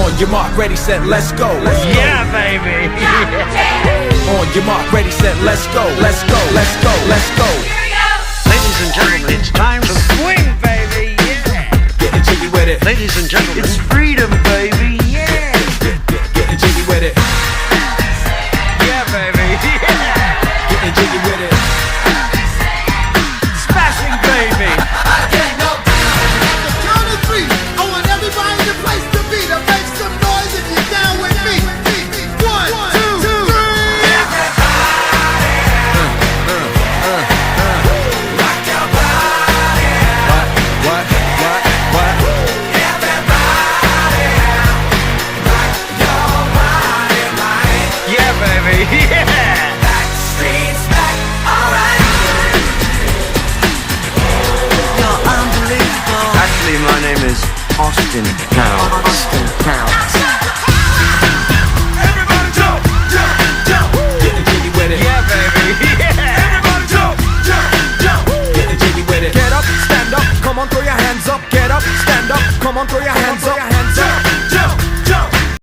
On your mark, ready, set, let's go. Yeah, baby. On your mark, ready, set, let's go. Let's go, let's go, let's go. Ladies and gentlemen, it's time to swing, baby. Yeah. Getting jiggy with it. Ladies and gentlemen, it's freedom, baby. Yeah. Getting jiggy with it. Yeah, baby. Yeah. Getting jiggy with it. Smashing, baby. My name is Austin Powell. Austin Powell. Everybody jump, jump, jump. Getting jiggy with it. Yeah, baby. Yeah. Everybody jump, jump, jump. Getting jiggy with it. Get up, stand up, come on, throw your hands up. Get up, stand up, come on, throw your hands up.